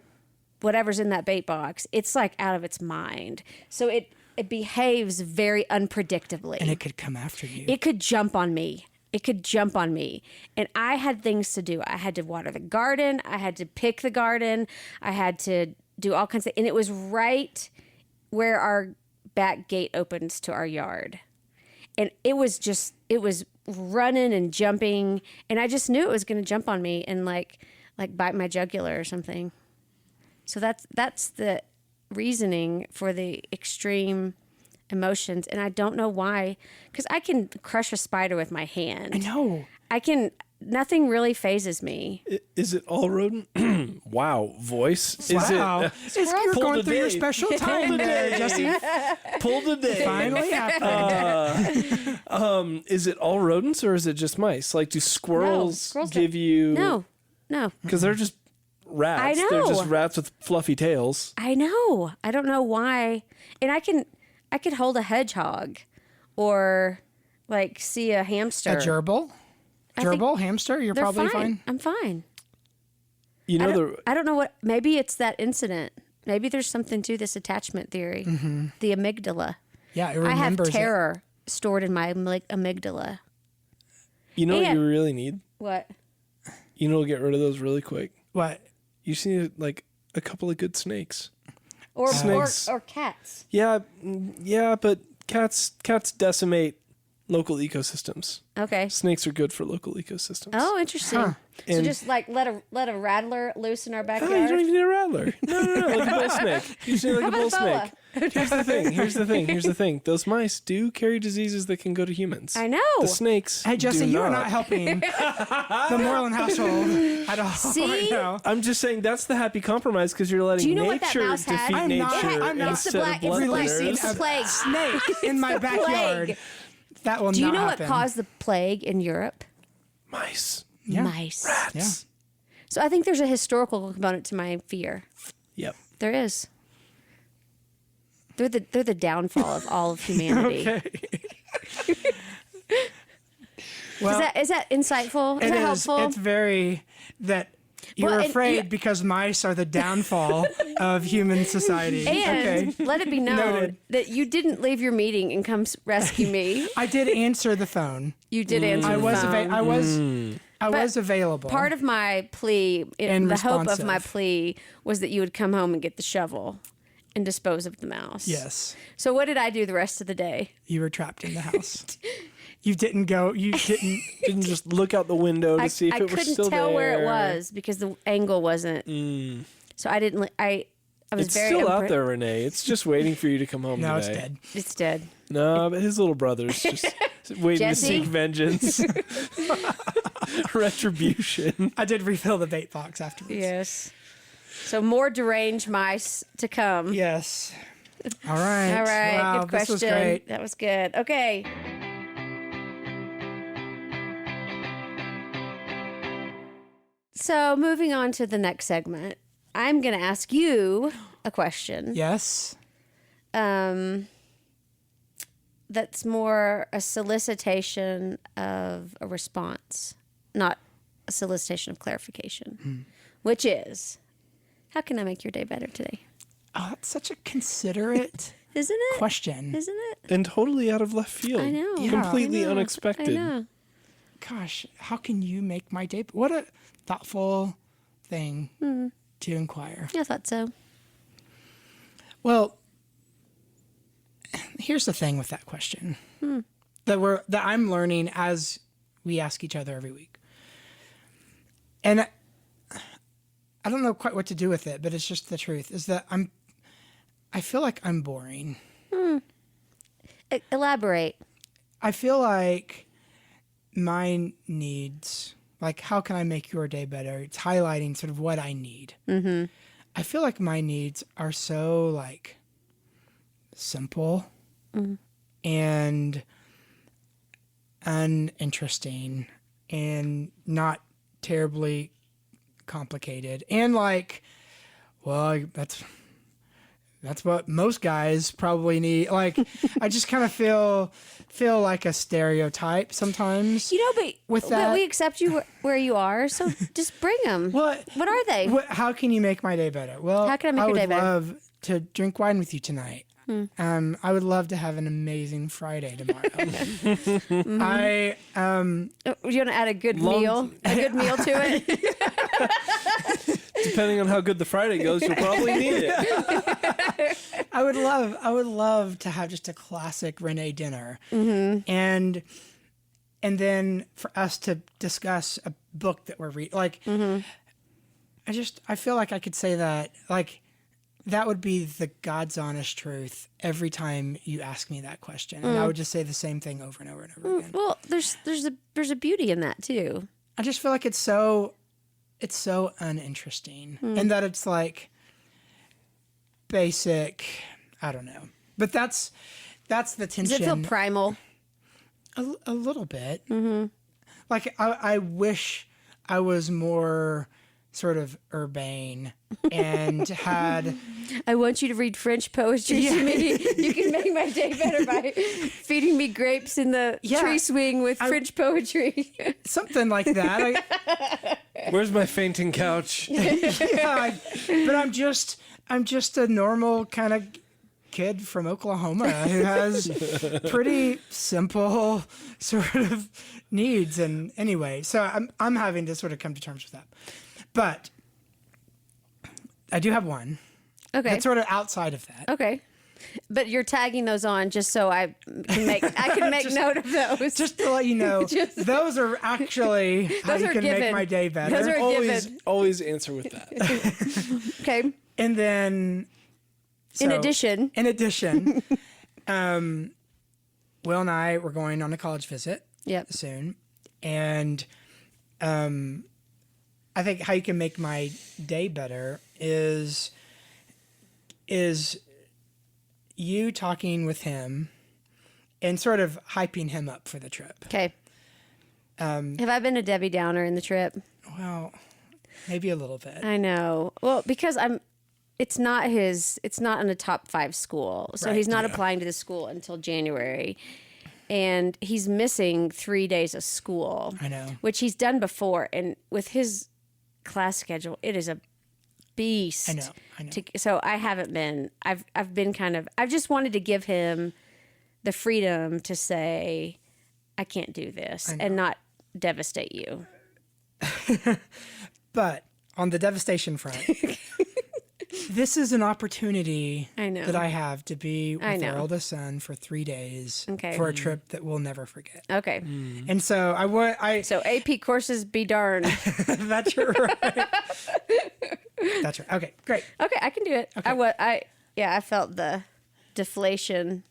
whatever's in that bait box, it's like out of its mind. So it behaves very unpredictably. And it could come after you. It could jump on me. And I had things to do. I had to water the garden. I had to pick the garden. I had to do all kinds of, and it was right where our back gate opens to our yard. And it was running and jumping. And I just knew it was going to jump on me and like bite my jugular or something. So that's the reasoning for the extreme emotions, and I don't know why, because I can crush a spider with my hand. I know. Nothing really phases me. Is it all rodent? Wow, voice. Is Wow. it? You're Pull going the through your day. special Pull time the there, day. Jesse. Pull the day. Finally happened. Is it all rodents or is it just mice? Like, do squirrels give don't- you? No. Because they're just rats. I know. They're just rats with fluffy tails. I know. I don't know why. And I could hold a hedgehog, or like see a hamster. A gerbil? Hamster? You're They're probably fine. I'm fine. You know I don't know what. Maybe it's that incident. Maybe there's something to this attachment theory. The amygdala. Yeah, it I have remembers it. terror stored in my amygdala. You know what And- you really need? What? You know, get rid of those really quick. What? You just need like a couple of good snakes. Or Snakes. or cats. Yeah, but cats decimate local ecosystems. Okay. Snakes are good for local ecosystems. Oh, interesting. So And- just like let a rattler loose in our Oh, backyard. you don't even need a rattler. No, like a bull snake. You just need like a bull about a boa? snake. Here's the thing. Those mice do carry diseases that can go to humans. I know. The snakes. Hey, Jesse, do you are not not helping the Moreland household at all See? right now. I'm just saying that's the happy compromise because you're letting Do you know what that nature mouse had? defeat I'm not- nature I'm not- It's the instead black- of blood it's the black thinners. seed of plague. Snake in my backyard. Plague. That will Do you not know happen. what caused the plague in Europe? Mice. Yeah. Mice. Rats. So I think there's a historical component to my fear. Yep. There is. They're the downfall of all of humanity. Well, Is that insightful? Is it that is. helpful? It's very that you're Well, and- afraid yeah. because mice are the downfall of human society. And Okay. let it be known Noted. that you didn't leave your meeting and come rescue me. I did answer the phone. You did answer I the was phone. I was available. Part of my plea, And the hope of my responsive. plea was that you would come home and get the shovel and dispose of the mouse. Yes. So what did I do the rest of the day? You were trapped in the house. You didn't go. You didn't. Didn't just look out the window to see if I it was couldn't still tell there. where it was because the angle wasn't. So I didn't. I was It's very. still out there, Renee. It's just waiting for you to come home No, it's today. dead. It's dead. No, but his little brother's just waiting Jesse? to seek vengeance. Retribution. I did refill the bait box afterwards. Yes. So more deranged mice to come. Yes. All right. All right. Wow, Good question. This was great. That was good. Okay. So moving on to the next segment, I'm going to ask you a question. Yes. The that's more a solicitation of a response, not a solicitation of clarification, which is, how can I make your day better today? Oh, that's such a considerate Isn't it? question. Isn't it? And totally out of left field. I know. Yeah. Completely I know. unexpected. I know. Gosh, how can you make my day? What a thoughtful thing to inquire. I thought so. Well, here's the thing with that question that I'm learning as we ask each other every week, and I don't know quite what to do with it, but it's just the truth. Is that I feel like I'm boring. Elaborate. I feel like my needs, like how can I make your day better? It's highlighting sort of what I need. Mm-hmm. I feel like my needs are so like simple and uninteresting and not terribly complicated. And like, well, that's what most guys probably need. Like, I just kind of feel like a stereotype sometimes. But With that- but we accept you where you are, so just bring them. What are they? How can you make my day better? Well, How can I make your day better? I would love to drink wine with you tonight. I would love to have an amazing Friday tomorrow. I You want to add a good meal to it? Depending on how good the Friday goes, you'll probably need it. I would love to have just a classic Renee dinner, and then for us to discuss a book that we're reading. Like, I feel like I could say that, like, that would be the God's honest truth every time you ask me that question, and I would just say the same thing over and over and over again. Well, there's a beauty in that too. I just feel like it's so uninteresting, and that it's like basic. I don't know, but that's the tension. Does it feel primal? A little bit. Like I wish I was more sort of urbane and had. I want you to read French poetry to me. You can make my day better by feeding me grapes in the tree swing with French poetry. Something like that. Where's my fainting couch? But I'm just a normal kind of kid from Oklahoma who has pretty simple sort of needs. And anyway, so I'm having to sort of come to terms with that. But I do have one. Okay. That's sort of outside of that. Okay. But you're tagging those on just so I can make note of those. Just to let you know, those are actually how you can make my day better. Those are Always answer with that. Okay. And then, In addition, Will and I were going on a college visit soon. And I think how you can make my day better is you talking with him and sort of hyping him up for the trip. Okay. Have I been a Debbie Downer in the trip? Well, maybe a little bit. I know. Well, because it's not in a top 5 school. So Right, he's not applying to the school until January. And he's missing 3 days of school. I know. Which he's done before. And with his class schedule, it is a beast. I know. So I haven't been. I've been I've just wanted to give him the freedom to say, I can't do this and not devastate you. But on the devastation front, this is an opportunity that I have to be with our oldest son for 3 days for a trip that we'll never forget. Okay. And so So AP courses be darned. That's right. That's right. Okay, great. Okay, I can do it. Okay. I felt the deflation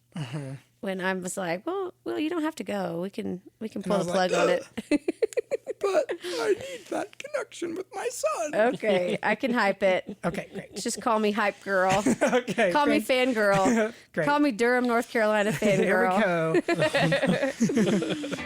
when I was like, well, you don't have to go. We can pull the plug on it. But I need that connection with my son. Okay, I can hype it. Okay, great. Just call me hype girl. Okay, Call me great. fangirl. Great. Call me Durham, North Carolina fangirl. Here we go.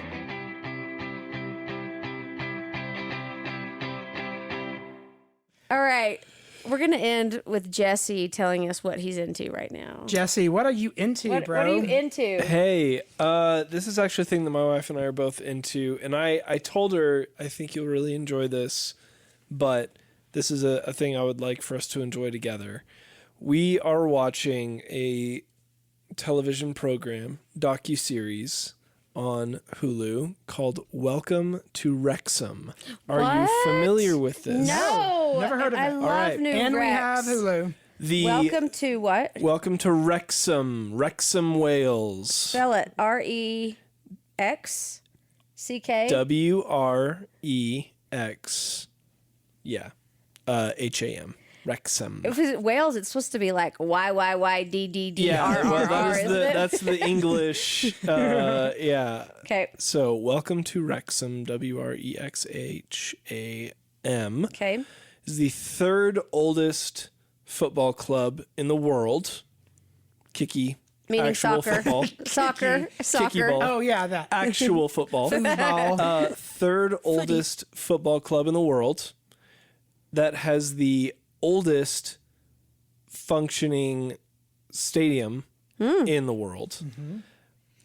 All right. we're gonna end with Jesse telling us what he's into right now. Jesse, what are you into, bro? What are you into? Hey, this is actually a thing that my wife and I are both into, and I told her I think you'll really enjoy this, but this is a thing I would like for us to enjoy together. We are watching a television program, docuseries on Hulu called Welcome to Wrexham. Are you What? familiar with this? No, Never heard of I it. love All right. New And we Rex. have Hulu. Welcome to what? Welcome to Wrexham, Wales. Spell it. REX CK. WREX. Yeah. HAM. Wrexham. If it's Wales, it's supposed to be like YYYDDDRRR, Yeah, well, isn't it? that's the English. Yeah. Okay. So, welcome to Wrexham, WREXHAM, Okay. is the third oldest football club in the world. Kicky. Meaning actual soccer. football. Soccer. ball. Oh, yeah, that. Actual football. Football. Third oldest football club in the world that has the oldest functioning stadium in the world. Is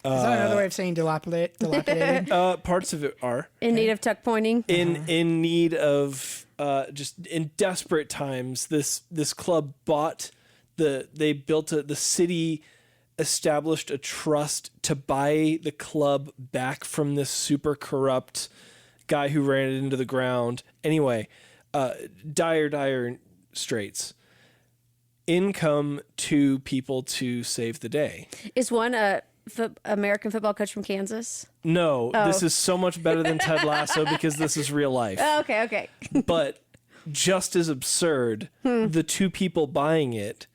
that another way of saying dilapidated? Parts of it are In need of tuck pointing. in need of just in desperate times. This club bought the city established a trust to buy the club back from this super corrupt guy who ran it into the ground. Anyway, dire straits. In come two people to save the day. Is one a American football coach from Kansas? No, this is so much better than Ted Lasso because this is real life. Oh, okay. But just as absurd, the two people buying it,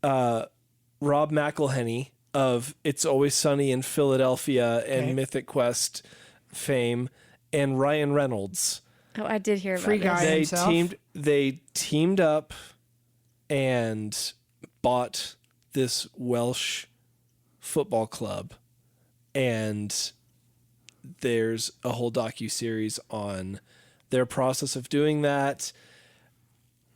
Rob McElhenney of It's Always Sunny in Philadelphia and Mythic Quest fame, and Ryan Reynolds. Oh, I did hear about Free this. guy. Himself? They teamed up and bought this Welsh football club, and there's a whole docuseries on their process of doing that,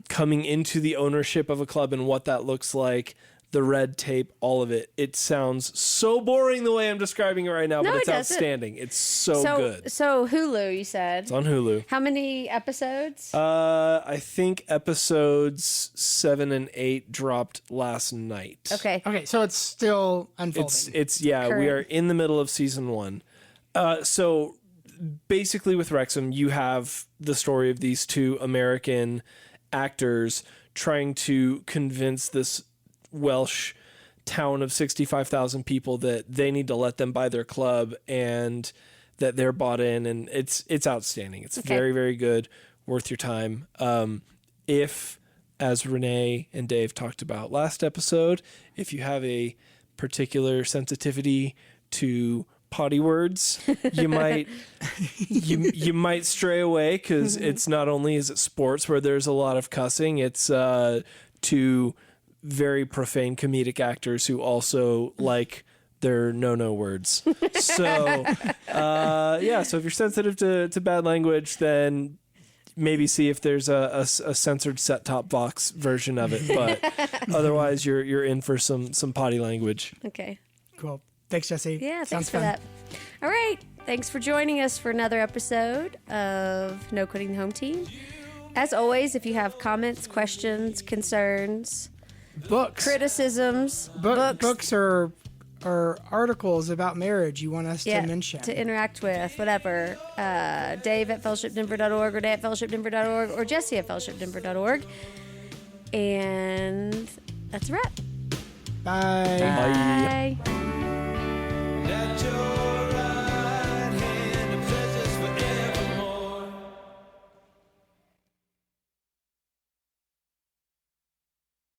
coming into the ownership of a club and what that looks like, the red tape, all of it. It sounds so boring the way I'm describing it right now, No, but it it's doesn't. outstanding. It's so good. So Hulu, you said. It's on Hulu. How many episodes? I think episodes 7 and 8 dropped last night. Okay. Okay, so it's still unfolding. It's we Current. are in the middle of season 1. So basically with Wrexham, you have the story of these two American actors trying to convince this Welsh town of 65,000 people that they need to let them buy their club and that they're bought in, and it's outstanding. It's Okay. very, very good, worth your time. If, as Renee and Dave talked about last episode, if you have a particular sensitivity to potty words, you might you might stray away, because it's not only is it sports where there's a lot of cussing, it's two very profane comedic actors who also like their no words. So so if you're sensitive to bad language, then maybe see if there's a censored set-top box version of it, but otherwise you're in for some potty language. Okay. Cool. Thanks, Jesse. Yeah, Sounds thanks for fun. that. All right. Thanks for joining us for another episode of No Quitting the Home Team. As always, if you have comments, questions, concerns, Books. criticisms, Books or articles about marriage you want us to mention. to interact with, whatever. Dave at fellowshipdenver.org or Dave at fellowshipdenver.org or Jesse at fellowshipdenver.org. And that's a wrap. Bye. Bye. Bye. Let your